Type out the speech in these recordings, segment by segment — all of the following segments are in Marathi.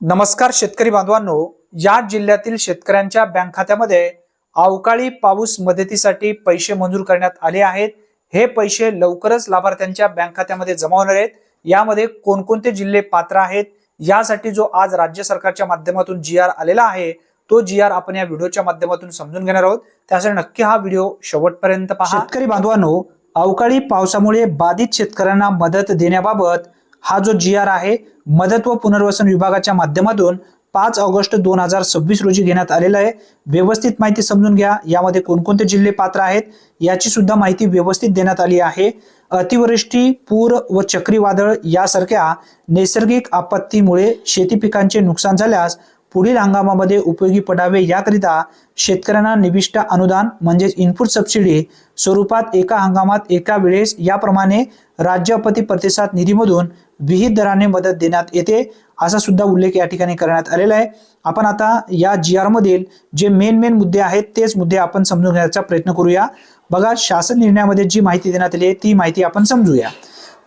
नमस्कार शेतकरी बांधवांनो, या जिल्ह्यातील शेतकऱ्यांच्या बँक खात्यामध्ये अवकाळी पाऊस मदतीसाठी पैसे मंजूर करण्यात आले आहेत। हे पैसे लवकरच लाभार्थ्यांच्या बँक खात्यामध्ये जमा होणार आहेत। यामध्ये कोणकोणते जिल्हे पात्र आहेत यासाठी जो आज राज्य सरकारच्या माध्यमातून जी.आर. आलेला आहे तो जी.आर. आपण या व्हिडिओच्या माध्यमातून समजून घेणार आहोत। त्यासाठी नक्की हा व्हिडिओ शेवटपर्यंत पहा। शेतकरी बांधवांनो, अवकाळी पावसामुळे बाधित शेतकऱ्यांना मदत देण्याबाबत हा जो जी.आर. आहे मदत व पुनर्वसन विभागाच्या माध्यमातून 5 ऑगस्ट 2026 रोजी घेण्यात आलेला आहे। व्यवस्थित माहिती समजून घ्या। यामध्ये कोणकोणते जिल्हे पात्र आहेत याची सुद्धा माहिती व्यवस्थित देण्यात आली आहे। अतिवृष्टी, पूर व चक्रीवादळ यासारख्या नैसर्गिक आपत्तीमुळे शेती पिकांचे नुकसान झाल्यास पुढील हंगामामध्ये उपयोगी पडावे याकरिता शेतकऱ्यांना निविष्ट अनुदान म्हणजे इनपुट सबसिडी स्वरूपात एका हंगामात एका वेळेस याप्रमाणे राज्य आपत्ती प्रतिसाद निधीमधून विहित दराने मदत देण्यात येते असा सुद्धा उल्लेख या ठिकाणी करण्यात आलेला आहे। आपण आता या जी.आर. मधील जे मेन मुद्दे आहेत तेच मुद्दे आपण समजून घेण्याचा प्रयत्न करूया। बघा, शासन निर्णयामध्ये जी माहिती देण्यात आली आहे ती माहिती आपण समजूया।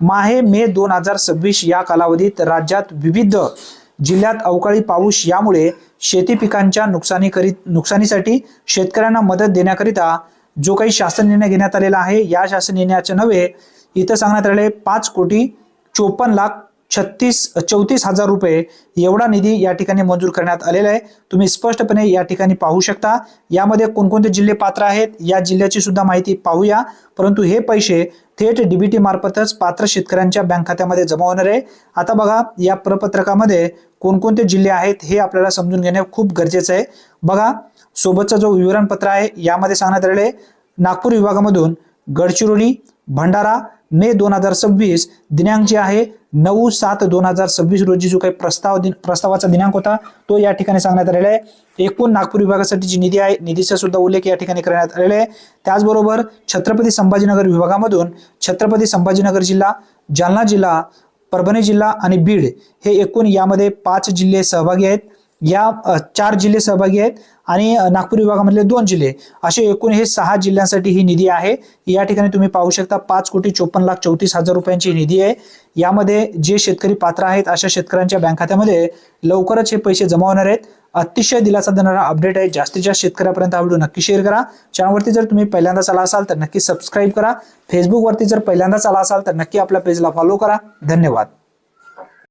माहे मे 2026 या कालावधीत राज्यात विविध जिल्ह्यात अवकाळी पाऊस यामुळे शेती पिकांच्या नुकसानीसाठी शेतकऱ्यांना मदत देण्याकरिता जो काही शासन निर्णय घेण्यात आलेला आहे या शासन निर्णयाचे नव्हे इथं सांगण्यात आलेले 5,54,36,34,000 रुपये एवढा निधी या ठिकाणी मंजूर करण्यात आलेला आहे। तुम्ही स्पष्टपणे या ठिकाणी पाहू शकता। यामध्ये कोणकोणते जिल्हे पात्र आहेत या जिल्ह्याची सुद्धा माहिती पाहूया। परंतु हे पैसे थेट डीबीटी मार्फतच पात्र शेतकऱ्यांच्या बँक खात्यामध्ये जमा होणार आहे। आता बघा, या प्रपत्रकामध्ये कोणकोणते जिल्हे आहेत हे आपल्याला समजून घेणे खूप गरजेचं आहे। बघा, सोबतचा जो विवरणपत्र आहे यामध्ये सांगण्यात आलेले नागपूर विभागामधून गडचिरोली, भंडारा मे 2026 दिनांक जे आहे 9/7/2026 रोजी जो काही प्रस्तावाचा दिनांक होता तो या ठिकाणी सांगण्यात आलेला आहे। एकूण नागपूर विभागासाठी जी निधी आहे निधीचा सुद्धा उल्लेख या ठिकाणी करण्यात आलेला आहे। त्याचबरोबर छत्रपती संभाजीनगर विभागामधून छत्रपती संभाजीनगर जिल्हा, जालना जिल्हा, परभणी जिल्हा आणि बीड हे एकूण यामध्ये 5 जिल्हे सहभागी आहेत। या 4 जिल्हे सहभागी आहेत आणि नागपूर विभागामधले 2 जिल्हे असे एकूण हे 6 जिल्ह्यांसाठी ही निधी आहे। या ठिकाणी तुम्ही पाहू शकता 5,54,34,000 रुपयांची निधी आहे। यामध्ये जे शेतकरी पात्र आहेत अशा शेतकऱ्यांच्या बँक खात्यामध्ये लवकरच हे पैसे जमा होणार आहेत। अतिशय दिलासा देणारा अपडेट आहे। जास्तीत जास्त शेतकऱ्यापर्यंत हा व्हिडिओ नक्की शेअर करा। चॅनलवरती जर तुम्ही पहिल्यांदाच आला असाल तर नक्की सबस्क्राईब करा। फेसबुकवरती जर पहिल्यांदाच आला असाल तर नक्की आपल्या पेजला फॉलो करा। धन्यवाद।